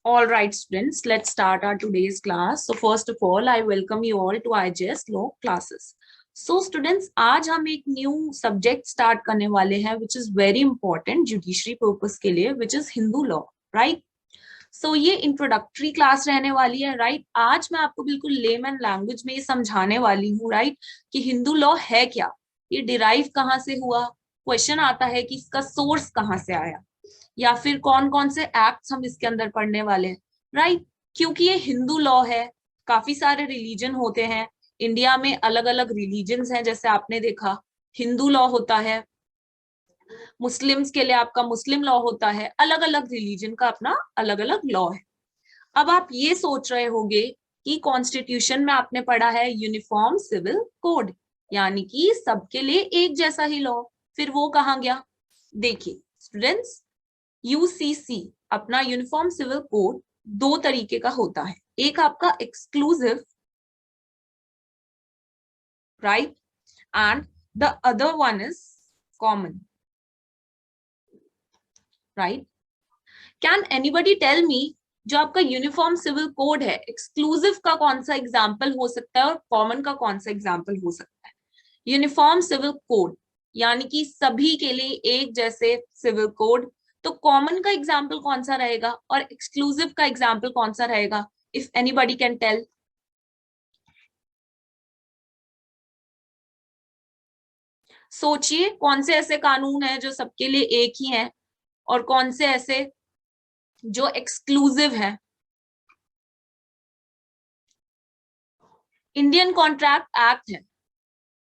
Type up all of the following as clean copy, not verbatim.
All right, students, let's start our today's class. So first of all, I welcome you all to IJS Law classes. So students, आज हम एक new subject start करने वाले हैं which is very important judiciary purpose के लिए, which is Hindu law, right? So ये introductory class रहने वाली है, राइट? आज मैं आपको बिल्कुल लेमन लैंग्वेज में ये समझाने वाली हूँ, राइट, कि हिंदू लॉ है क्या, ये डिराइव कहाँ से हुआ, क्वेश्चन आता है कि इसका सोर्स कहाँ से आया, या फिर कौन कौन से एक्ट्स हम इसके अंदर पढ़ने वाले हैं, राइट? क्योंकि ये हिंदू लॉ है, काफी सारे रिलीजन होते हैं इंडिया में, अलग अलग रिलीजन्स हैं, जैसे आपने देखा हिंदू लॉ होता है, मुस्लिम्स के लिए आपका मुस्लिम लॉ होता है, अलग अलग रिलीजन का अपना अलग अलग लॉ है। अब आप ये सोच रहे होंगे कि कॉन्स्टिट्यूशन में आपने पढ़ा है यूनिफॉर्म सिविल कोड, यानी कि सबके लिए एक जैसा ही लॉ, फिर वो कहाँ गया? देखिए स्टूडेंट्स, यूसीसी अपना यूनिफॉर्म सिविल कोड दो तरीके का होता है, एक आपका exclusive, right, and the other one is common, right? Can anybody tell me, जो आपका यूनिफॉर्म सिविल कोड है, एक्सक्लूसिव का कौन सा एग्जाम्पल हो सकता है और कॉमन का कौन सा एग्जाम्पल हो सकता है? यूनिफॉर्म सिविल कोड यानी कि सभी के लिए एक जैसे सिविल कोड, तो कॉमन का एग्जाम्पल कौन सा रहेगा और एक्सक्लूसिव का एग्जाम्पल कौन सा रहेगा? If anybody can tell. सोचिए कौन से ऐसे कानून हैं जो सबके लिए एक ही हैं और कौन से ऐसे जो एक्सक्लूसिव है। इंडियन कॉन्ट्रैक्ट एक्ट है,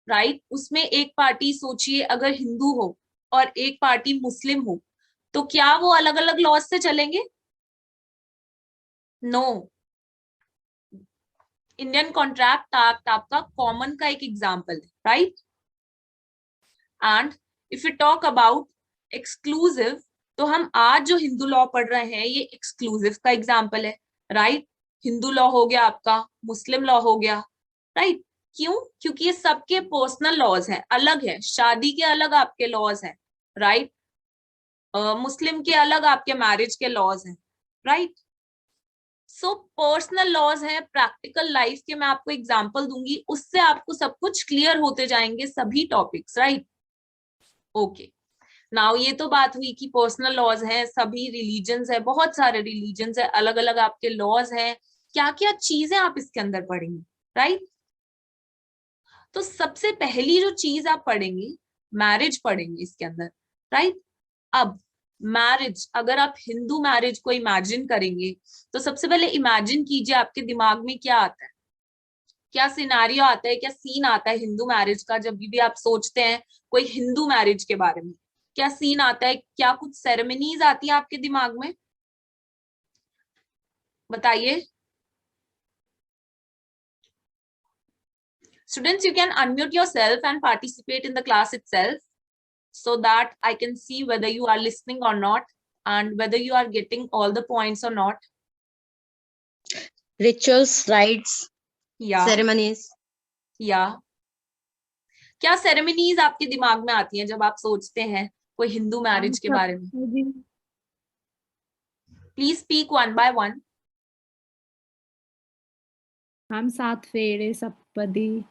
राइट? उसमें एक पार्टी सोचिए अगर हिंदू हो और एक पार्टी मुस्लिम हो, तो क्या वो अलग अलग लॉज से चलेंगे? नो। इंडियन कॉन्ट्रैक्ट एक्ट आपका कॉमन का एक एग्जाम्पल है, right? And if you talk about exclusive, तो हम आज जो हिंदू लॉ पढ़ रहे हैं ये एक्सक्लूसिव का एग्जाम्पल है, राइट? हिंदू लॉ हो गया आपका, मुस्लिम लॉ हो गया, राइट? क्यों? क्योंकि ये सबके पर्सनल लॉज हैं, अलग है, शादी के अलग आपके लॉज हैं, राइट? मुस्लिम के अलग आपके मैरिज के लॉज हैं, राइट? सो पर्सनल लॉज हैं, प्रैक्टिकल लाइफ के मैं आपको एग्जांपल दूंगी, उससे आपको सब कुछ क्लियर होते जाएंगे, सभी टॉपिक्स, राइट? ओके, नाउ ये तो बात हुई कि पर्सनल लॉज हैं, सभी रिलीजन्स है, बहुत सारे रिलीजन्स है, अलग अलग आपके लॉज हैं, क्या क्या चीजें आप इसके अंदर पढ़ेंगे, राइट? तो सबसे पहली जो चीज आप पढ़ेंगे, मैरिज पढ़ेंगे इसके अंदर, राइट? अब मैरिज, अगर आप हिंदू मैरिज को इमेजिन करेंगे तो सबसे पहले इमेजिन कीजिए आपके दिमाग में क्या आता है, क्या सिनारियो आता है, क्या सीन आता है हिंदू मैरिज का? जब भी आप सोचते हैं कोई हिंदू मैरिज के बारे में, क्या सीन आता है, क्या कुछ सेरेमनीज आती है आपके दिमाग में? बताइए students, you can unmute yourself and participate in the class itself so that I can see whether you are listening or not and whether you are getting all the points or not. Rituals, rites, Yeah, ceremonies. yeah. क्या ceremonies आपके दिमाग में आती हैं जब आप सोचते हैं कोई हिंदू मैरिज के बारे में? Please speak one by one. हम सात फेरे सप्तपदी।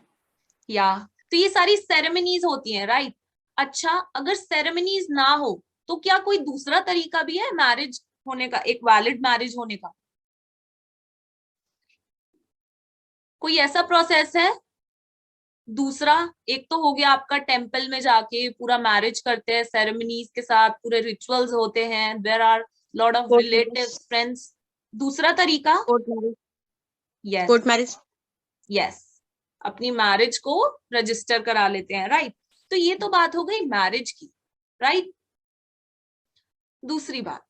या तो ये सारी सेरेमनीज होती हैं, राइट? अच्छा, अगर सेरेमनीज ना हो तो क्या कोई दूसरा तरीका भी है मैरिज होने का, एक वैलिड मैरिज होने का? कोई ऐसा प्रोसेस है दूसरा? एक तो हो गया आपका टेम्पल में जाके पूरा मैरिज करते हैं सेरेमनीज के साथ, पूरे रिचुअल्स होते हैं, there are lot of relatives, friends. दूसरा तरीका? Yes, court marriage. यस, अपनी मैरिज को रजिस्टर करा लेते हैं, राइट? तो ये तो बात हो गई मैरिज की, राइट? दूसरी बात,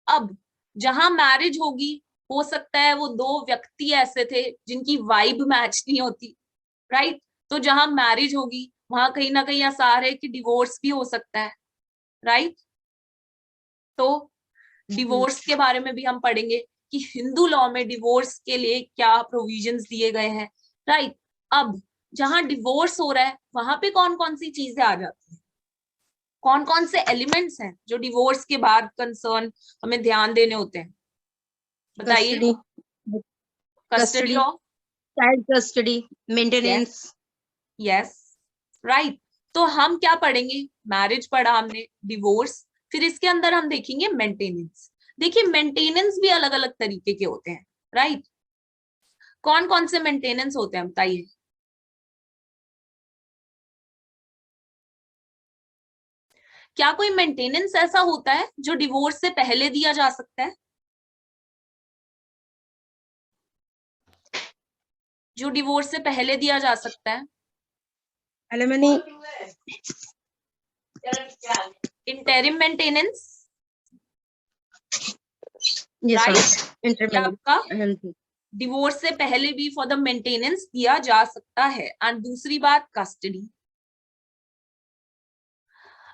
अब जहां मैरिज होगी, हो सकता है वो दो व्यक्ति ऐसे थे जिनकी वाइब मैच नहीं होती, राइट? तो जहां मैरिज होगी वहां कहीं ना कहीं आसार है कि डिवोर्स भी हो सकता है, राइट? तो डिवोर्स के बारे में भी हम पढ़ेंगे कि हिंदू लॉ में डिवोर्स के लिए क्या प्रोविजंस दिए गए हैं, राइट? अब जहां डिवोर्स हो रहा है वहां पे कौन कौन सी चीजें आ जाती हैं, कौन कौन से एलिमेंट्स हैं जो डिवोर्स के बाद कंसर्न हमें ध्यान देने होते हैं? बताइए। Custody, custody of child custody, maintenance. Yes, right. तो हम क्या पढ़ेंगे, मैरिज पढ़ा हमने, डिवोर्स, फिर इसके अंदर हम देखेंगे मेंटेनेंस। देखिए मेंटेनेंस भी अलग अलग तरीके के होते हैं, राइट। कौन कौन से मेंटेनेंस होते हैं बताइए। क्या कोई मेंटेनेंस ऐसा होता है जो डिवोर्स से पहले दिया जा सकता है, जो डिवोर्स से पहले दिया जा सकता है? Alimony, interim maintenance, right. आपका डिवोर्स से पहले भी फॉर द मेंटेनेंस दिया जा सकता है। एंड दूसरी बात कस्टडी।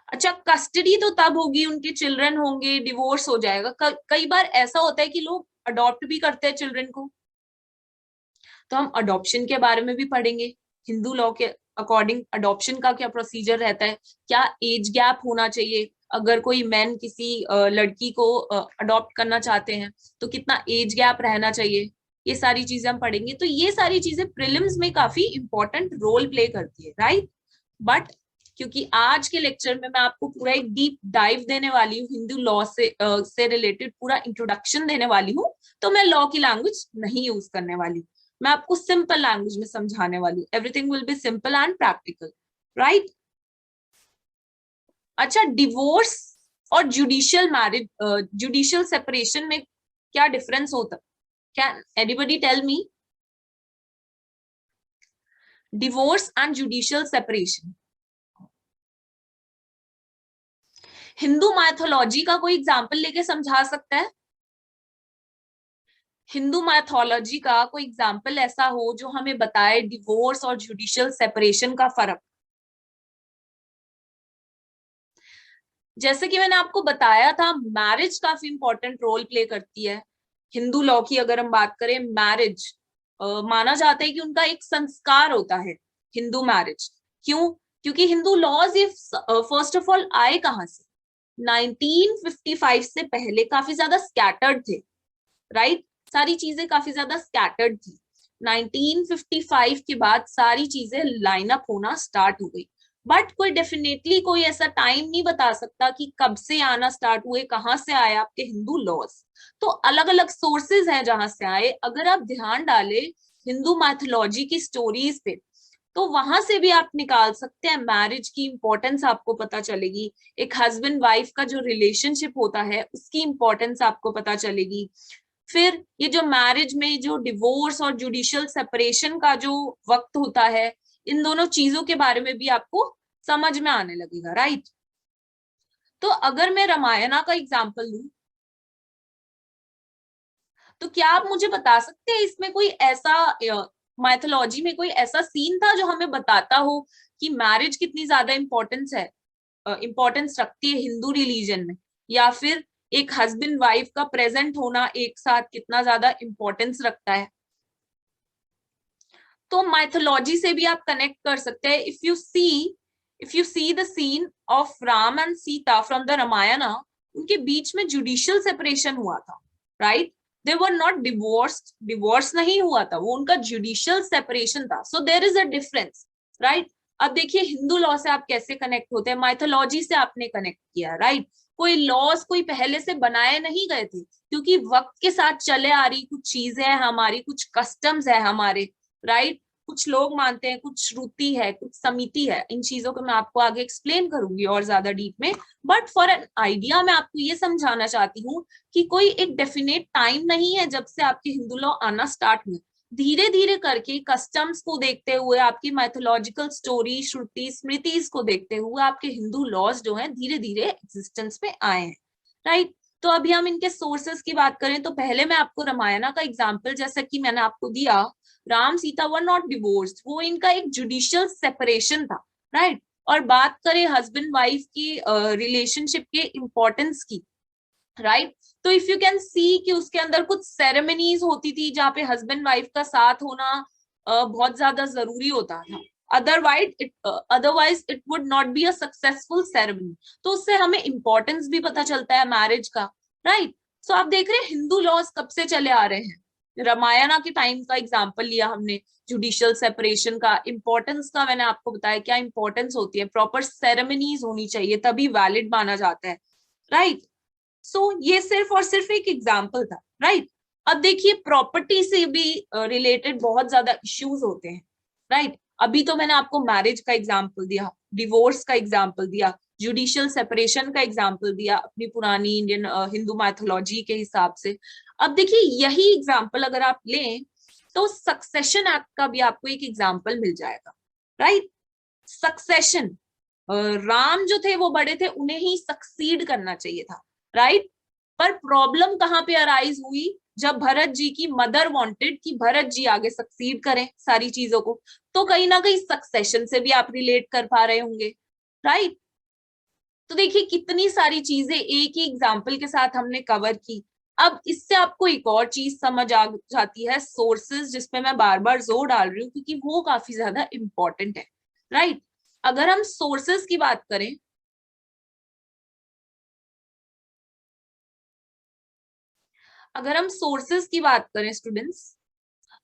अच्छा, कस्टडी तो तब होगी उनके चिल्ड्रन होंगे, डिवोर्स हो जाएगा। कई बार ऐसा होता है कि लोग अडॉप्ट भी करते हैं चिल्ड्रन को, तो हम अडॉप्शन के बारे में भी पढ़ेंगे। हिंदू लॉ के अकॉर्डिंग अडॉप्शन का क्या प्रोसीजर रहता है, क्या एज गैप होना चाहिए, अगर कोई मैन किसी लड़की को अडॉप्ट करना चाहते हैं तो कितना एज गैप रहना चाहिए, ये सारी चीजें हम पढ़ेंगे। तो ये सारी चीजें प्रीलिम्स में काफी इंपॉर्टेंट रोल प्ले करती है, राइट। बट क्योंकि आज के लेक्चर में मैं आपको पूरा एक डीप डाइव देने वाली हूँ, हिंदू लॉ से रिलेटेड पूरा इंट्रोडक्शन देने वाली हूँ, तो मैं लॉ की लैंग्वेज नहीं यूज करने वाली, मैं आपको सिंपल लैंग्वेज में समझाने वाली हूँ। Everything will be simple and practical, right. अच्छा, डिवोर्स और जुडिशियल मैरिज, जुडिशियल सेपरेशन में क्या डिफरेंस होता है? Can anybody tell me? Divorce and judicial separation, Hindu mythology का कोई एग्जाम्पल लेके समझा सकता है? हिंदू माइथोलॉजी का कोई एग्जाम्पल ऐसा हो जो हमें बताए डिवोर्स और जुडिशियल सेपरेशन का फर्क। जैसे कि मैंने आपको बताया था, मैरिज काफी इंपॉर्टेंट रोल प्ले करती है। हिंदू लॉ की अगर हम बात करें, मैरिज माना जाता है कि उनका एक संस्कार होता है हिंदू मैरिज। क्यों? क्योंकि हिंदू लॉज ये फर्स्ट ऑफ ऑल आए कहां से? 1955 से पहले काफी ज्यादा स्कैटर्ड थे, राइट। सारी चीजें काफी ज्यादा स्कैटर्ड थी। 1955 के बाद सारी चीजें लाइन अप होना स्टार्ट हो गई। बट कोई डेफिनेटली कोई ऐसा टाइम नहीं बता सकता कि कब से आना स्टार्ट हुए, कहाँ से आए आपके हिंदू लॉज। तो अलग अलग सोर्सेज हैं जहां से आए। अगर आप ध्यान डालें हिंदू मैथोलॉजी की स्टोरीज पे, तो वहां से भी आप निकाल सकते हैं मैरिज की इंपॉर्टेंस, आपको पता चलेगी। एक हस्बैंड वाइफ का जो रिलेशनशिप होता है उसकी इंपॉर्टेंस आपको पता चलेगी। फिर ये जो मैरिज में जो डिवोर्स और जुडिशियल सेपरेशन का जो वक्त होता है, इन दोनों चीजों के बारे में भी आपको समझ में आने लगेगा, राइट। तो अगर मैं रामायणा का एग्जाम्पल लूं, तो क्या आप मुझे बता सकते हैं इसमें कोई ऐसा माइथोलॉजी में कोई ऐसा सीन था जो हमें बताता हो कि मैरिज कितनी ज्यादा इंपॉर्टेंस है, इंपॉर्टेंस रखती है हिंदू रिलीजन में, या फिर एक हस्बैंड वाइफ का प्रेजेंट होना एक साथ कितना ज्यादा इंपॉर्टेंस रखता है? तो माइथोलॉजी से भी आप कनेक्ट कर सकते हैं। If you see the scene of Ram and Sita from the Ramayana, उनके बीच में जुडिशियल सेपरेशन हुआ था, right. They were not divorced, divorce नहीं हुआ था, वो उनका जुडिशियल सेपरेशन था। So there is a difference, right. अब देखिए हिंदू लॉ से आप कैसे कनेक्ट होते हैं, माइथोलॉजी से आपने कनेक्ट किया, राइट। कोई लॉज कोई पहले से बनाए नहीं गए थे, क्योंकि वक्त के साथ चले आ रही कुछ चीजें हैं हमारी, कुछ कस्टम्स है हमारे, राइट। कुछ लोग मानते हैं, कुछ श्रुति है, कुछ समिति है। इन चीजों को मैं आपको आगे एक्सप्लेन करूंगी और ज्यादा डीप में। बट फॉर एन आइडिया मैं आपको ये समझाना चाहती हूँ कि कोई एक डेफिनेट टाइम नहीं है जब से आपके हिंदू लॉ आना स्टार्ट हुए। धीरे धीरे करके कस्टम्स को देखते हुए, आपकी माइथोलॉजिकल स्टोरी, श्रुति, स्मृतिज को देखते हुए आपके हिंदू लॉज जो है धीरे धीरे एग्जिस्टेंस में आए हैं, राइट। तो अभी हम इनके सोर्सेस की बात करें तो पहले मैं आपको रामायण का एग्जाम्पल, जैसा कि मैंने आपको दिया, राम सीता वर नॉट डिवोर्स्ड, वो इनका एक जुडिशियल सेपरेशन था, राइट। और बात करें हस्बैंड वाइफ की रिलेशनशिप के इंपॉर्टेंस की, राइट। तो इफ यू कैन सी कि उसके अंदर कुछ सेरेमनीज होती थी जहाँ पे हस्बैंड वाइफ का साथ होना बहुत ज्यादा जरूरी होता था। Otherwise it would not be a successful ceremony. तो उससे हमें इंपॉर्टेंस भी पता चलता है मैरिज का, राइट। सो आप देख रहे हैं हिंदू लॉज कब से चले आ रहे हैं। रामायणा के टाइम का एग्जाम्पल लिया हमने, जुडिशियल सेपरेशन का, इंपॉर्टेंस का मैंने आपको बताया क्या इंपॉर्टेंस होती है, प्रॉपर सेरेमनीज होनी चाहिए तभी वैलिड माना जाता है, राइट। सो ये सिर्फ और सिर्फ एक एग्जाम्पल था, राइट। अब देखिए प्रॉपर्टी से भी रिलेटेड बहुत ज्यादा इश्यूज होते हैं, राइट। अभी तो मैंने आपको मैरिज का एग्जाम्पल दिया, डिवोर्स का एग्जाम्पल दिया, जुडिशियल सेपरेशन का एग्जाम्पल दिया अपनी पुरानी इंडियन हिंदू मैथोलॉजी के हिसाब से। अब देखिए यही एग्जाम्पल अगर आप लें तो सक्सेशन एक्ट का भी आपको एक एग्जाम्पल मिल जाएगा, राइट। सक्सेशन, राम जो थे वो बड़े थे, उन्हें ही सक्सीड करना चाहिए था, राइट। पर प्रॉब्लम कहाँ पे अराइज हुई, जब भरत जी की मदर वांटेड कि भरत जी आगे सक्सीड करें सारी चीजों को, तो कहीं ना कहीं सक्सेशन से भी आप रिलेट कर पा रहे होंगे, राइट। तो देखिए कितनी सारी चीजें एक ही एग्जाम्पल के साथ हमने कवर की। अब इससे आपको एक और चीज समझ आ जाती है, सोर्सेज, जिसपे मैं बार बार जोर डाल रही हूँ क्योंकि वो काफी ज्यादा इंपॉर्टेंट है, राइट। अगर हम सोर्सेज की बात करें, अगर हम सोर्सेज की बात करें स्टूडेंट्स,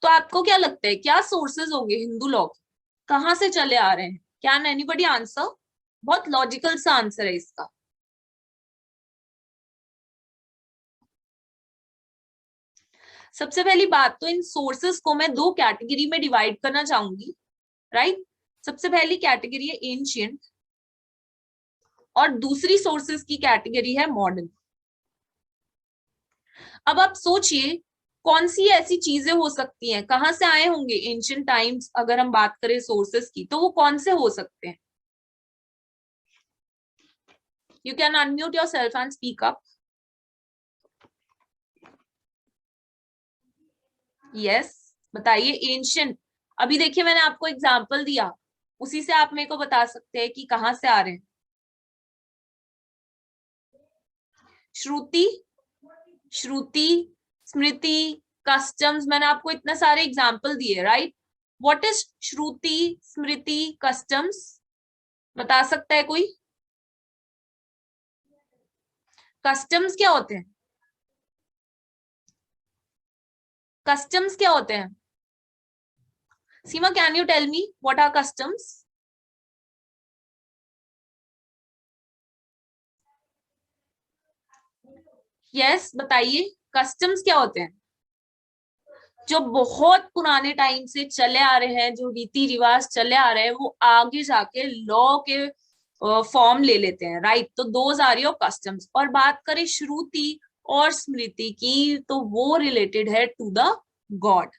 तो आपको क्या लगता है क्या सोर्सेज होंगे हिंदू लॉ के, कहां से चले आ रहे हैं? Can anybody answer? बहुत लॉजिकल सा आंसर है इसका। सबसे पहली बात तो इन सोर्सेस को मैं दो कैटेगरी में डिवाइड करना चाहूंगी, राइट। सबसे पहली कैटेगरी है एंशिएंट और दूसरी सोर्सेस की कैटेगरी है मॉडर्न। अब आप सोचिए कौन सी ऐसी चीजें हो सकती हैं, कहां से आए होंगे एंशिएंट टाइम्स, अगर हम बात करें सोर्सेस की तो वो कौन से हो सकते हैं? You can unmute yourself and speak up. Yes, बताइए एंशिएंट। अभी देखिए मैंने आपको एग्जांपल दिया, उसी से आप मेरे को बता सकते हैं कि कहां से आ रहे हैं। श्रुति, श्रुति, स्मृति, कस्टम्स, मैंने आपको इतने सारे एग्जांपल दिए, right. What is Shruti, Smriti, customs? बता सकता है कोई? कस्टम्स क्या होते हैं? कस्टम्स क्या होते हैं? Seema, can you tell me what are customs? Yes, बताइए कस्टम्स क्या होते हैं? जो बहुत पुराने टाइम से चले आ रहे हैं, जो रीति रिवाज चले आ रहे हैं, वो आगे जाके लॉ के फॉर्म ले लेते हैं, राइट। तो दोज आर योर कस्टम्स। और बात करें श्रुति और स्मृति की तो वो रिलेटेड है टू द गॉड,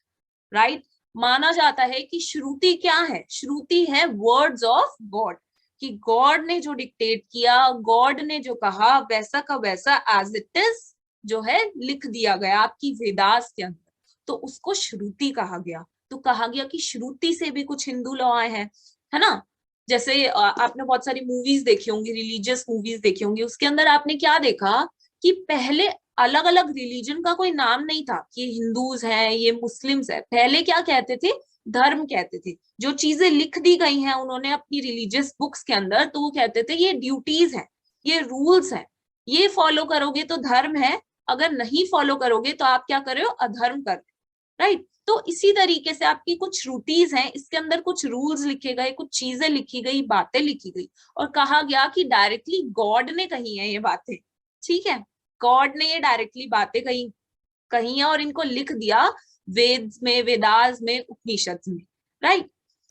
राइट। माना जाता है कि श्रुति क्या है? श्रुति है वर्ड्स ऑफ गॉड, कि गॉड ने जो डिक्टेट किया, गॉड ने जो कहा वैसा का वैसा एज इट इज जो है लिख दिया गया आपकी वेदास के अंदर, तो उसको श्रुति कहा गया। तो कहा गया कि श्रुति से भी कुछ हिंदू लॉ आए हैं, है ना। जैसे आपने बहुत सारी मूवीज देखी होंगी, रिलीजियस मूवीज देखी होंगी, उसके अंदर आपने क्या देखा कि पहले अलग अलग रिलीजन का कोई नाम नहीं था कि हिंदूज हैं, ये मुस्लिम्स है। पहले क्या कहते थे? धर्म कहते थे। जो चीजें लिख दी गई हैं उन्होंने अपनी रिलीजियस बुक्स के अंदर, तो वो कहते थे ये ड्यूटीज हैं, ये रूल्स हैं, ये फॉलो करोगे तो धर्म है, अगर नहीं फॉलो करोगे तो आप क्या कर रहे हो? अधर्म कर रहे हो, राइट। तो इसी तरीके से आपकी कुछ श्रुतिज हैं, इसके अंदर कुछ रूल्स लिखे गए, कुछ चीजें लिखी गई, बातें लिखी गई, और कहा गया कि डायरेक्टली गॉड ने कही है ये बातें, ठीक है। गॉड ने ये डायरेक्टली बातें कही है और इनको लिख दिया वेद में, वेदास में, उपनिषद में, राइट।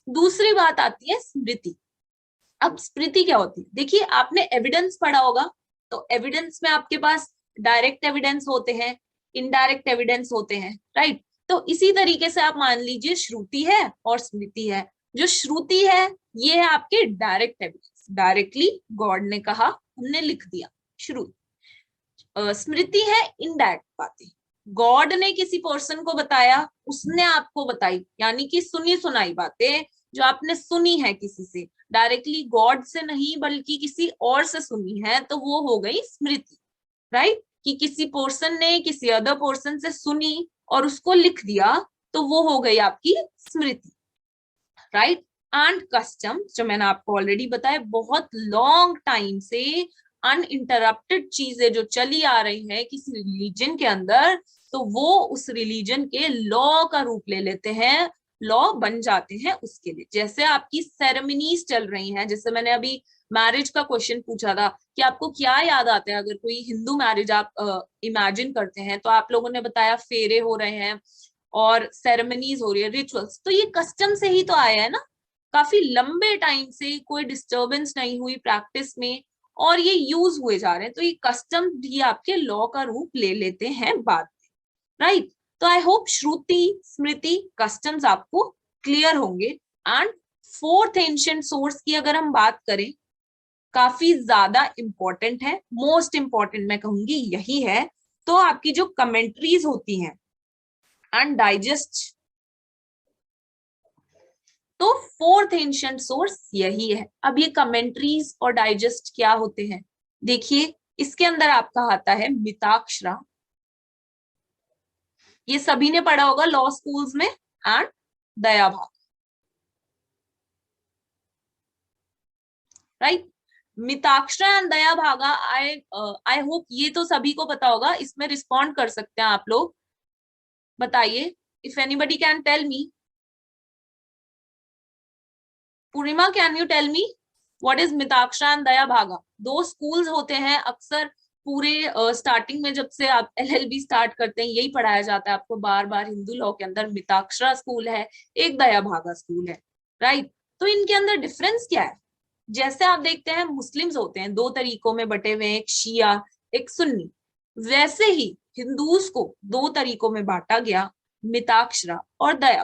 दूसरी बात आती है स्मृति। अब स्मृति क्या होती है? देखिए आपने एविडेंस पढ़ा होगा, तो एविडेंस में आपके पास डायरेक्ट एविडेंस होते हैं, इनडायरेक्ट एविडेंस होते हैं, राइट। तो इसी तरीके से आप मान लीजिए श्रुति है और स्मृति है। जो श्रुति है ये है आपके डायरेक्ट एविडेंस, डायरेक्टली गॉड ने कहा, हमने लिख दिया, श्रुति। स्मृति है इनडायरेक्ट बातें, गॉड ने किसी पर्सन को बताया, उसने आपको बताई, यानी कि सुनी सुनाई बातें जो आपने सुनी है किसी से, डायरेक्टली गॉड से नहीं बल्कि किसी और से सुनी है, तो वो हो गई स्मृति, राइट। कि किसी पर्सन ने किसी अदर पर्सन से सुनी और उसको लिख दिया, तो वो हो गई आपकी स्मृति, राइट। एंड कस्टम, जो मैंने आपको ऑलरेडी बताया, बहुत लॉन्ग टाइम से अनइंटरप्टेड चीजें जो चली आ रही हैं किसी रिलीजन के अंदर, तो वो उस रिलीजन के लॉ का रूप ले लेते हैं, लॉ बन जाते हैं उसके लिए। जैसे आपकी सेरेमनीज चल रही हैं, जैसे मैंने अभी मैरिज का क्वेश्चन पूछा था कि आपको क्या याद आता है अगर कोई हिंदू मैरिज आप इमेजिन करते हैं, तो आप लोगों ने बताया फेरे हो रहे हैं और सेरेमनीज हो रही है, रिचुअल्स। तो ये कस्टम से ही तो आया है ना, काफी लंबे टाइम से कोई डिस्टरबेंस नहीं हुई प्रैक्टिस में और ये यूज हुए जा रहे हैं, तो ये कस्टम भी आपके लॉ का रूप ले लेते हैं बाद में, राइट। तो I hope Shruti, Smriti, customs आपको क्लियर होंगे। एंड फोर्थ एंशिएंट सोर्स की अगर हम बात करें, काफी ज्यादा इंपॉर्टेंट है, मोस्ट इंपॉर्टेंट मैं कहूंगी यही है। तो आपकी जो कमेंट्रीज होती हैं एंड डाइजेस्ट, तो फोर्थ एंशिएंट सोर्स यही है। अब ये कमेंट्रीज और डाइजेस्ट क्या होते हैं, देखिए इसके अंदर आपका आता है मिताक्षरा, ये सभी ने पढ़ा होगा लॉ स्कूल्स में, and Dayabhaga, right. Mitakshara and Dayabhaga, I hope ये तो सभी को पता होगा। इसमें रिस्पॉन्ड कर सकते हैं आप लोग, बताइए if anybody can tell me. Purnima, can you tell me what is Mitakshara and Dayabhaga? दो स्कूल्स होते हैं अक्सर पूरे स्टार्टिंग में, जब से आप LLB स्टार्ट करते हैं यही पढ़ाया जाता है आपको बार बार हिंदू लॉ के अंदर। मिताक्षरा स्कूल है, एक दयाभागा स्कूल है, राइट। तो इनके अंदर डिफरेंस क्या है? जैसे आप देखते हैं मुस्लिम्स होते हैं दो तरीकों में बटे हुए, एक शिया एक सुन्नी, वैसे ही हिंदूज को दो तरीकों में बांटा गया, मिताक्षरा और दया।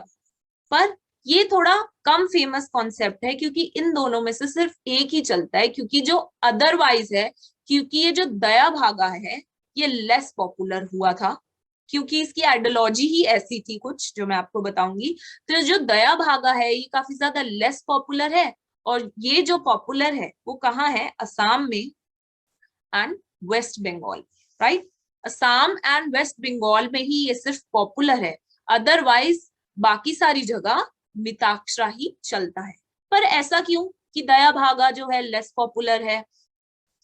पर ये थोड़ा कम फेमस कॉन्सेप्ट है क्योंकि इन दोनों में से सिर्फ एक ही चलता है, क्योंकि जो अदरवाइज है, क्योंकि ये जो दया भागा है ये लेस पॉपुलर हुआ था, क्योंकि इसकी आइडियोलॉजी ही ऐसी थी कुछ जो मैं आपको बताऊंगी। तो जो दया भागा है ये काफी ज्यादा लेस पॉपुलर है, और ये जो पॉपुलर है वो कहाँ है? असम में and West Bengal, right. Assam and West Bengal में ही ये सिर्फ पॉपुलर है, अदरवाइज बाकी सारी जगह मिताक्षरा ही चलता है। पर ऐसा क्यों कि दया भागा जो है लेस पॉपुलर है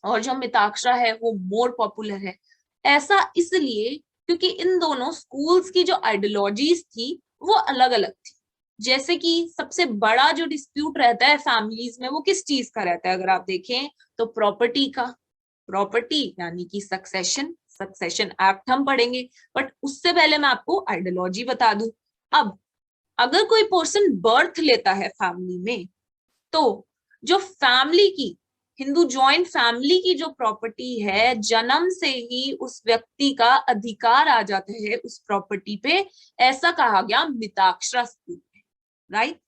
और जो मिताक्षरा है वो मोर पॉपुलर है? ऐसा इसलिए क्योंकि इन दोनों स्कूल्स की जो आइडियोलॉजीज थी वो अलग अलग थी। जैसे कि सबसे बड़ा जो डिस्प्यूट रहता है फैमिलीज में वो किस चीज का रहता है? अगर आप देखें तो प्रॉपर्टी का। प्रॉपर्टी यानी कि सक्सेशन, सक्सेशन एक्ट हम पढ़ेंगे, बट उससे पहले मैं आपको आइडियोलॉजी बता दूं। अब अगर कोई पर्सन बर्थ लेता है फैमिली में, तो जो फैमिली की, हिंदू जॉइंट फैमिली की जो प्रॉपर्टी है, जन्म से ही उस व्यक्ति का अधिकार आ जाता है उस प्रॉपर्टी पे, ऐसा कहा गया मिताक्षरा स्कूल में, राइट।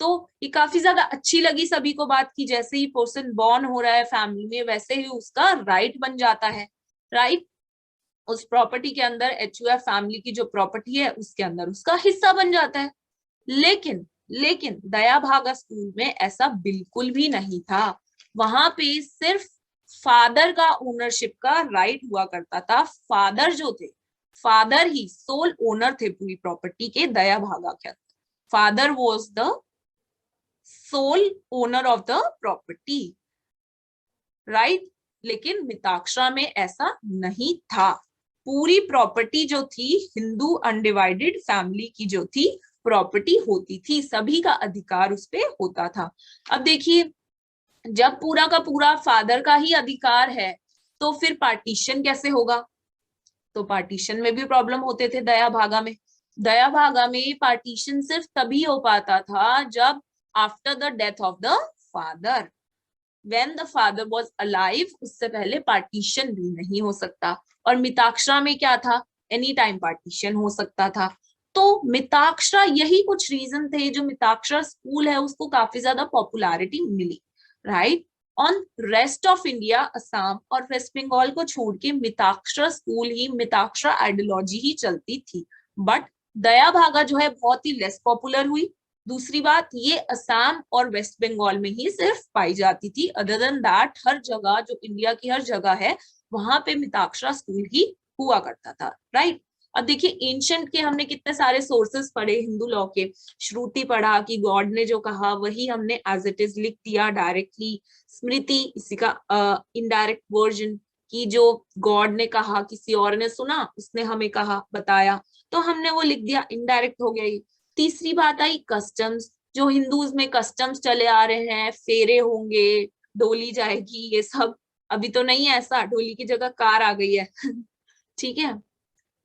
तो ये काफी ज्यादा अच्छी लगी सभी को बात की, जैसे ही पर्सन बॉर्न हो रहा है फैमिली में वैसे ही उसका राइट बन जाता है, राइट। उस प्रॉपर्टी के अंदर HUF फैमिली की जो प्रॉपर्टी है उसके अंदर उसका हिस्सा बन जाता है। लेकिन दया भागा स्कूल में ऐसा बिल्कुल भी नहीं था। वहां पे सिर्फ फादर का ओनरशिप का राइट हुआ करता था। फादर जो थे, फादर ही सोल ओनर थे पूरी प्रॉपर्टी के दया भागा के अंदर। Father was the sole owner of the property, right. लेकिन मिताक्षरा में ऐसा नहीं था। पूरी प्रॉपर्टी जो थी हिंदू अनडिवाइडेड फैमिली की जो थी प्रॉपर्टी होती थी, सभी का अधिकार उस पे होता था। अब देखिए, जब पूरा का पूरा फादर का ही अधिकार है तो फिर पार्टीशन कैसे होगा? तो पार्टीशन में भी प्रॉब्लम होते थे दया भागा में। दया भागा में पार्टीशन सिर्फ तभी हो पाता था जब after the death of the father, when the father was alive, उससे पहले पार्टीशन भी नहीं हो सकता। और मिताक्षरा में क्या था? एनी टाइम पार्टीशन हो सकता था। तो मिताक्षरा, यही कुछ रीजन थे जो मिताक्षरा स्कूल है उसको काफी ज्यादा पॉपुलैरिटी मिली, right. On rest of India, Assam और वेस्ट बंगाल को छोड़ के मिताक्षरा स्कूल ही, मिताक्षरा आइडियोलॉजी ही चलती थी। बट दया भागा जो है बहुत ही लेस पॉपुलर हुई। दूसरी बात, ये असम और वेस्ट बंगाल में ही सिर्फ पाई जाती थी। अदर देन दैट हर जगह, जो इंडिया की हर जगह है, वहां पे मिताक्षरा स्कूल ही हुआ करता था, राइट। अब देखिए एंशंट के हमने कितने सारे सोर्सेस पढ़े हिंदू लॉ के, श्रुति पढ़ा कि गॉड ने जो कहा वही हमने एज इट इज लिख दिया डायरेक्टली, स्मृति इसी का इनडायरेक्ट वर्जन कि जो गॉड ने कहा किसी और ने सुना उसने हमें कहा बताया तो हमने वो लिख दिया, इनडायरेक्ट हो गया ये। तीसरी बात आई कस्टम्स, जो हिंदूज में कस्टम्स चले आ रहे हैं, फेरे होंगे, डोली जाएगी, ये सब अभी तो नहीं है ऐसा, डोली की जगह कार आ गई है ठीक है,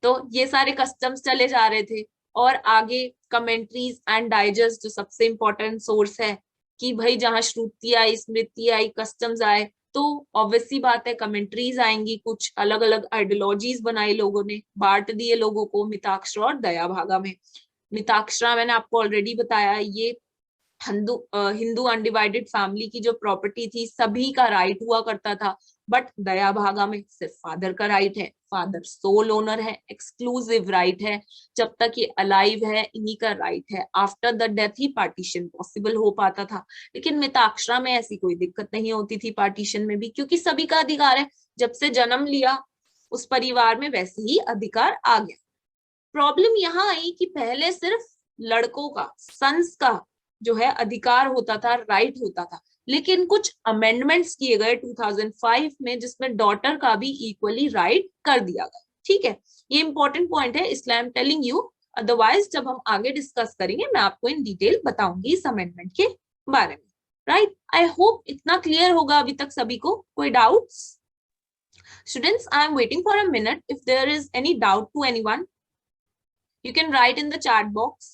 तो ये सारे कस्टम्स चले जा रहे थे। और आगे कमेंट्रीज एंड डाइजेस्ट जो सबसे इंपॉर्टेंट सोर्स है कि भाई जहां श्रुति आई, स्मृति आई, कस्टम्स आए, तो ऑब्वियसली बात है कमेंट्रीज आएंगी, कुछ अलग अलग आइडियोलॉजीज बनाई लोगों ने, बांट दिए लोगों को मिताक्षरा और दया भागा में। मिताक्षरा मैंने आपको ऑलरेडी बताया, ये हिंदू अनडिवाइडेड फैमिली की जो प्रॉपर्टी थी सभी का राइट हुआ करता था, बट दया भागा में सिर्फ फादर का राइट है, फादर सोल ओनर है, एक्सक्लूसिव राइट है, जब तक ये अलाइव है इन्हीं का राइट है, after the death he partition possible हो पाता था। लेकिन मिताक्षरा में ऐसी कोई दिक्कत नहीं होती थी पार्टीशन में भी, क्योंकि सभी का अधिकार है, जब से जन्म लिया उस परिवार में वैसे ही अधिकार आ गया। प्रॉब्लम यहाँ आई कि पहले सिर्फ लड़कों का, सन्स का जो है अधिकार होता था, राइट होता था, लेकिन कुछ अमेंडमेंट्स किए गए 2005 में जिसमें डॉटर का भी इक्वली राइट कर दिया गया। ठीक है, ये इंपॉर्टेंट पॉइंट है इसलिए आई एम टेलिंग यू, अदरवाइज जब हम आगे डिस्कस करेंगे मैं आपको इन डिटेल बताऊंगी इस अमेंडमेंट के बारे में। राइट, आई होप इतना क्लियर होगा अभी तक सभी को। कोई doubts? Students, I am waiting for a minute, if there is any doubt to anyone you can write in the chat box.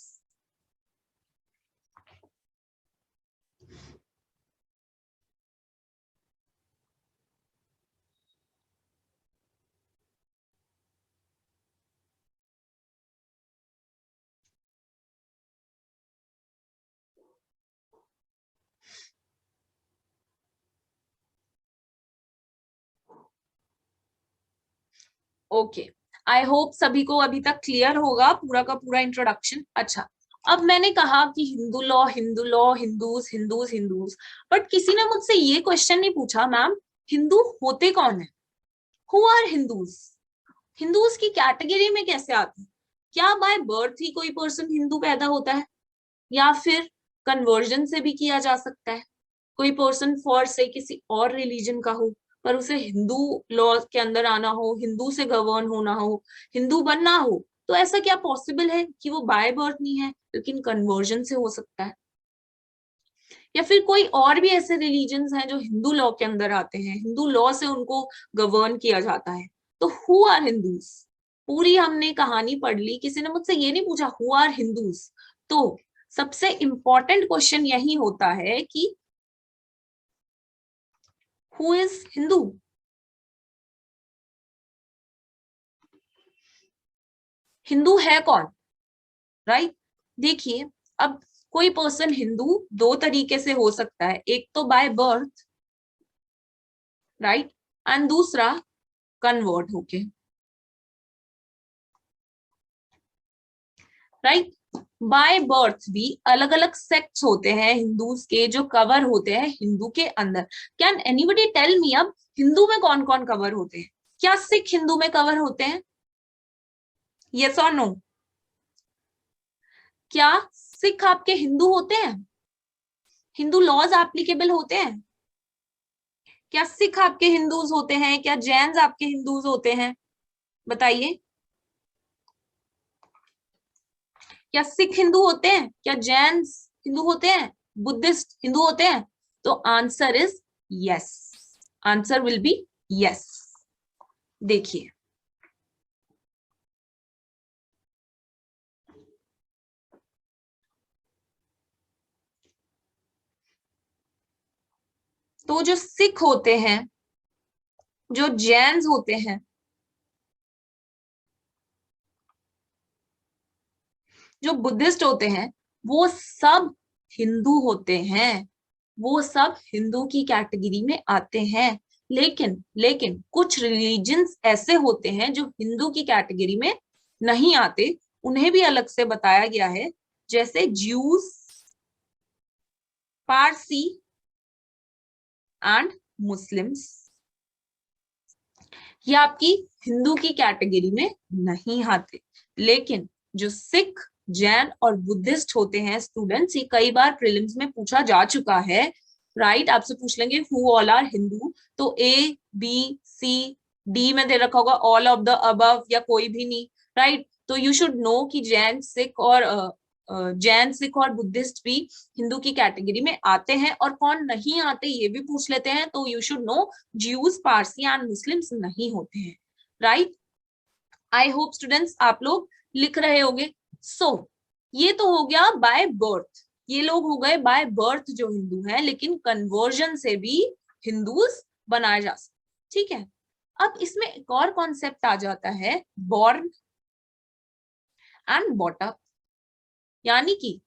Okay, I hope सभी को अभी तक क्लियर होगा पूरा का पूरा इंट्रोडक्शन। अच्छा, अब मैंने कहा कि Hindu law, Hindu law, Hindus Hindus Hindus, but किसी ने मुझसे ये क्वेश्चन नहीं पूछा मैम हिंदू होते कौन है, हु आर हिंदूज, हिंदूज की कैटेगरी में कैसे आते हैं? क्या बाय बर्थ ही कोई पर्सन हिंदू पैदा होता है, या फिर कन्वर्जन से भी किया जा सकता है? कोई पर्सन फॉर से किसी और रिलीजन का हो पर उसे हिंदू लॉ के अंदर आना हो, हिंदू से गवर्न होना हो, हिंदू बनना हो, तो ऐसा क्या पॉसिबल है कि वो बाय बर्थ नहीं है लेकिन कन्वर्जन से हो सकता है? या फिर कोई और भी ऐसे रिलीजन्स हैं जो हिंदू लॉ के अंदर आते हैं, हिंदू लॉ से उनको गवर्न किया जाता है, तो हु आर हिंदूज? पूरी हमने कहानी पढ़ ली, किसी ने मुझसे ये नहीं पूछा हु आर हिंदूज। तो सबसे इंपॉर्टेंट क्वेश्चन यही होता है कि हु इज हिंदू? हिंदू है कौन? राइट, देखिए अब कोई पर्सन हिंदू दो तरीके से हो सकता है, एक तो बाय बर्थ, राइट, एंड दूसरा कन्वर्ट होके, राइट। बाय बर्थ भी अलग अलग सेक्ट्स होते हैं हिंदूज के जो कवर होते हैं हिंदू के अंदर। कैन एनीबडी टेल मी अब हिंदू में कौन कौन कवर होते हैं? क्या सिख हिंदू में कवर होते हैं? यस और नो? क्या सिख आपके हिंदू होते हैं? हिंदू लॉज एप्लीकेबल होते हैं? क्या सिख आपके हिंदूज होते हैं? क्या जैन्स आपके हिंदूज होते हैं? बताइए, क्या सिख हिंदू होते हैं? क्या जैन्स हिंदू होते हैं? बुद्धिस्ट हिंदू होते हैं? तो answer is yes, answer will B yes. देखिए तो जो सिख होते हैं, जो जैन्स होते हैं, जो बुद्धिस्ट होते हैं, वो सब हिंदू होते हैं, वो सब हिंदू की कैटेगरी में आते हैं। लेकिन लेकिन कुछ रिलीजन्स ऐसे होते हैं जो हिंदू की कैटेगरी में नहीं आते, उन्हें भी अलग से बताया गया है, जैसे ज्यूस, पारसी एंड मुस्लिम्स। ये आपकी हिंदू की कैटेगरी में नहीं आते। लेकिन जो सिख, जैन और बुद्धिस्ट होते हैं स्टूडेंट्स, ये कई बार प्रीलिम्स में पूछा जा चुका है, राइट। आपसे पूछ लेंगे हु ऑल आर हिंदू, तो ए बी सी डी में दे रखा होगा ऑल ऑफ द अबव या कोई भी नहीं, राइट। तो यू शुड नो कि जैन सिख और बुद्धिस्ट भी हिंदू की कैटेगरी में आते हैं, और कौन नहीं आते ये भी पूछ लेते हैं, तो you should know Jews, Parsi and Muslims नहीं होते हैं, राइट। आई होप स्टूडेंट्स आप लोग लिख रहे होंगे। सो ये तो हो गया बाय बर्थ, ये लोग हो गए बाय बर्थ जो हिंदू हैं, लेकिन कन्वर्जन से भी हिंदूज बनाए जा सकते, ठीक है। अब इसमें एक और कॉन्सेप्ट आ जाता है, बॉर्न एंड बॉटअप। यानी कि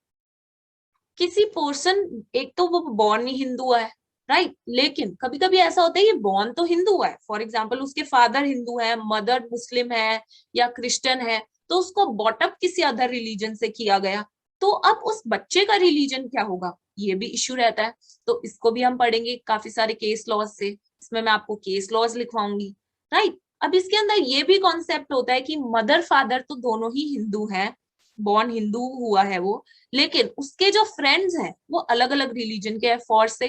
किसी पर्सन, एक तो वो बॉर्न ही हिंदू है, राइट, लेकिन कभी कभी ऐसा होता है ये बॉर्न तो हिंदू है, फॉर एग्जाम्पल उसके फादर हिंदू है, मदर मुस्लिम है या क्रिश्चियन है, तो उसको बॉटअप किसी अदर रिलीजन से किया गया, तो अब उस बच्चे का रिलीजन क्या होगा, ये भी इश्यू रहता है। तो इसको भी हम पढ़ेंगे काफी सारे केस लॉज से, इसमें मैं आपको केस लॉज लिखवाऊंगी, राइट। अब इसके अंदर ये भी कॉन्सेप्ट होता है कि मदर फादर तो दोनों ही हिंदू हैं, बॉर्न हिंदू हुआ है वो, लेकिन उसके जो फ्रेंड्स हैं वो अलग अलग रिलीजन के हैं, फॉर से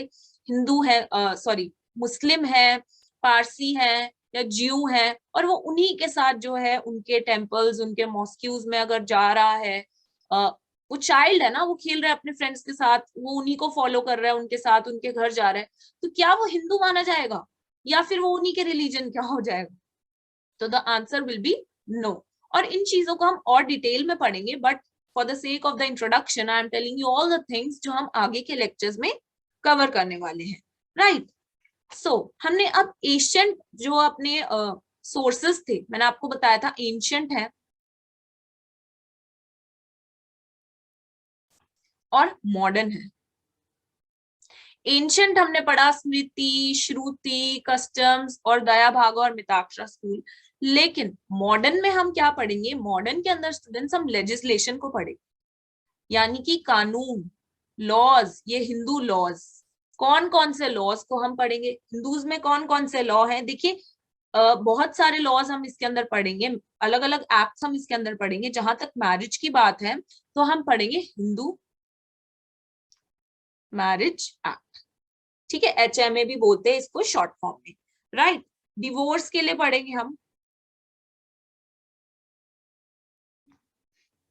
हिंदू है, सॉरी मुस्लिम है, पारसी है या ज्यू है, और वो उन्हीं के साथ जो है उनके टेम्पल्स, उनके मॉस्क्यूज में अगर जा रहा है, वो चाइल्ड है ना, वो खेल रहा है अपने फ्रेंड्स के साथ, वो उन्हीं को फॉलो कर रहा है, उनके साथ उनके घर जा रहा है, तो क्या वो हिंदू माना जाएगा या फिर वो उन्हीं के रिलीजन क्या हो जाएगा? तो the answer will be no. और इन चीजों को हम और डिटेल में पढ़ेंगे, but for the sake of the introduction I am telling you all the things जो हम आगे के लेक्चर्स में कवर करने वाले हैं, राइट। सो हमने अब एशियंट जो अपने सोर्सेस थे, मैंने आपको बताया था एंशियंट है और मॉडर्न है। एंशियंट हमने पढ़ा स्मृति, श्रुति, कस्टम्स और दया भागा और मिताक्षरा स्कूल। लेकिन मॉडर्न में हम क्या पढ़ेंगे, मॉडर्न के अंदर स्टूडेंट्स हम लेजिस्लेशन को पढ़ेंगे, यानी कि कानून, लॉज, ये हिंदू लॉज, कौन कौन से लॉज को हम पढ़ेंगे, हिंदूज में कौन कौन से लॉ हैं। देखिए बहुत सारे लॉज हम इसके अंदर पढ़ेंगे, अलग अलग एक्ट्स हम इसके अंदर पढ़ेंगे। जहां तक मैरिज की बात है तो हम पढ़ेंगे हिंदू मैरिज एक्ट, ठीक है, HMA भी बोलते हैं इसको शॉर्ट फॉर्म में, राइट। डिवोर्स के लिए पढ़ेंगे हम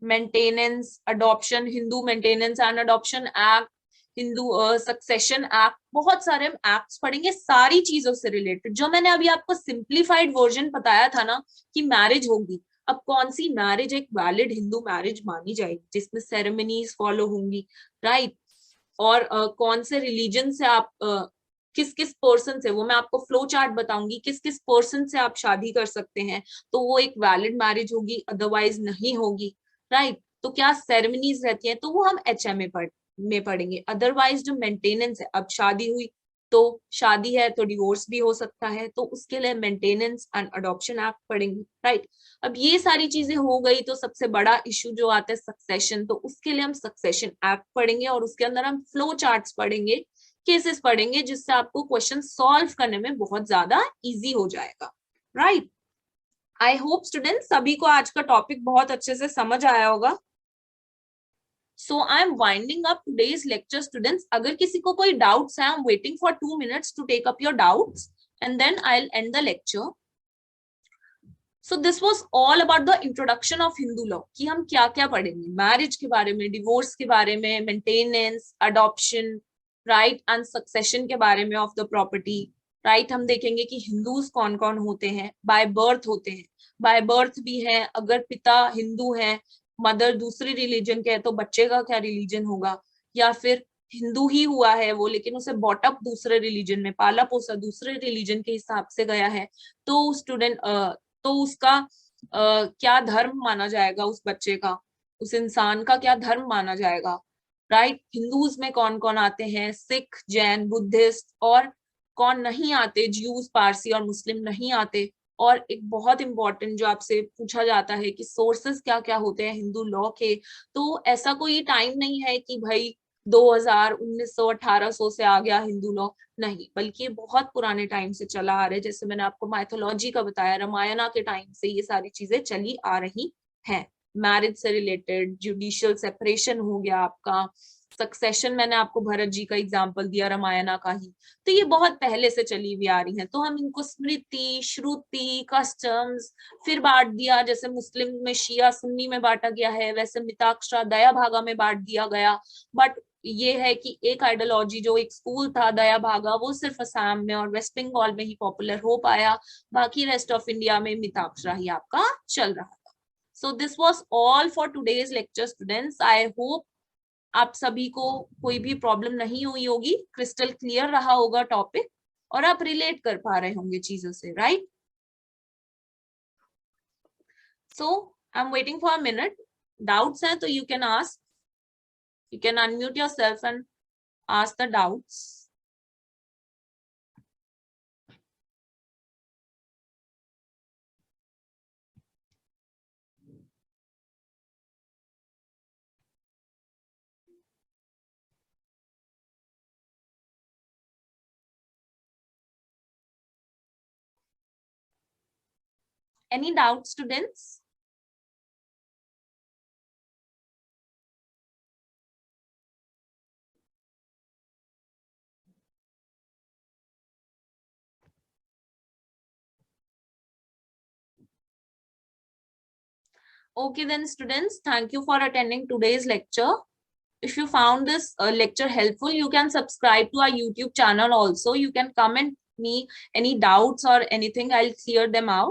maintenance, adoption, Hindu maintenance and adoption act, Hindu succession act, बहुत सारे हम एक्ट्स पढ़ेंगे सारी चीजों से रिलेटेड। जो मैंने अभी आपको सिंप्लीफाइड वर्जन बताया था ना कि मैरिज होगी, अब कौन सी मैरिज एक वैलिड हिंदू मैरिज मानी जाएगी जिसमें सेरेमनीज फॉलो होंगी, राइट। और कौन से रिलीजन से आप किस किस पर्सन से, वो मैं आपको फ्लो चार्ट बताऊंगी, किस किस पर्सन से आप शादी कर सकते हैं तो वो एक वैलिड मैरिज होगी, अदरवाइज नहीं होगी, राइट। तो क्या सेरेमनीज रहती हैं तो वो हम HMA में पढ़ेंगे। अदरवाइज जो मेंटेनेंस है, अब शादी हुई तो शादी है तो डिवोर्स भी हो सकता है, तो उसके लिए मेंटेनेंस एंड अडॉप्शन एक्ट पढ़ेंगे, राइट। अब ये सारी चीजें हो गई तो सबसे बड़ा इश्यू जो आता है सक्सेशन, तो उसके लिए हम सक्सेशन एक्ट पढ़ेंगे और उसके अंदर हम फ्लो चार्ट्स पढ़ेंगे, केसेस पढ़ेंगे, जिससे आपको क्वेश्चन सॉल्व करने में बहुत ज्यादा इजी हो जाएगा, राइट। आई होप स्टूडेंट्स सभी को आज का टॉपिक बहुत अच्छे से समझ आया होगा। So I am winding up today's lecture students. अगर किसी को कोई डाउट्स है, I am waiting for 2 minutes to take up your doubts and then I will end the lecture. So this was all about the introduction of Hindu law, कि हम क्या क्या पढ़ेंगे, मैरिज के बारे में, डिवोर्स के बारे में, maintenance, adoption, right, and succession के बारे में ऑफ द प्रॉपर्टी, राइट। हम देखेंगे कि हिंदूज कौन कौन होते हैं, बाय बर्थ होते हैं, बाय बर्थ भी है, अगर पिता हिंदू है, मदर दूसरी रिलीजन के है, तो बच्चे का क्या रिलीजन होगा, या फिर हिंदू ही हुआ है वो लेकिन उसे बॉटअप दूसरे रिलीजन में, पाला पोसा दूसरे रिलीजन के हिसाब से गया है, तो स्टूडेंट तो उसका क्या धर्म माना जाएगा, उस बच्चे का, उस इंसान का क्या धर्म माना जाएगा, राइट। हिंदूज में कौन कौन आते हैं, सिख, जैन, बुद्धिस्ट, और कौन नहीं आते, ज्यूज, पारसी और मुस्लिम नहीं आते। और एक बहुत इंपॉर्टेंट जो आपसे पूछा जाता है कि सोर्सेस क्या क्या होते हैं हिंदू लॉ के, तो ऐसा कोई टाइम नहीं है कि भाई 2000 1900 1800 से आ गया हिंदू लॉ, नहीं, बल्कि ये बहुत पुराने टाइम से चला आ रहा है। जैसे मैंने आपको माइथोलॉजी का बताया, रामायणा के टाइम से ये सारी चीजें चली आ रही हैं। मैरिज से रिलेटेड, जुडिशियल सेपरेशन हो गया आपका, सक्सेशन, मैंने आपको भरत जी का एग्जाम्पल दिया रामायणा का ही, तो ये बहुत पहले से चली हुई आ रही है। तो हम इनको स्मृति, श्रुति, कस्टम्स फिर बांट दिया, जैसे मुस्लिम में शिया सुन्नी में बांटा गया है, वैसे मिताक्षरा दया भागा में बांट दिया गया। बट ये है कि एक आइडियोलॉजी जो एक स्कूल था दया भागा, वो सिर्फ असम में और वेस्ट बंगाल में ही पॉपुलर हो पाया, बाकी रेस्ट ऑफ इंडिया में मिताक्षरा ही आपका चल रहा था। सो this was all for today's lecture students. I hope आप सभी को कोई भी प्रॉब्लम नहीं हुई होगी, क्रिस्टल क्लियर रहा होगा टॉपिक, और आप रिलेट कर पा रहे होंगे चीजों से, right? So I am waiting for a minute, doubts हैं तो you can ask, you can unmute yourself and ask the doubts. Any doubts, students? Okay then students, thank you for attending today's lecture. If you found this lecture helpful, you can subscribe to our YouTube channel also. You can comment me any doubts or anything, I'll clear them out.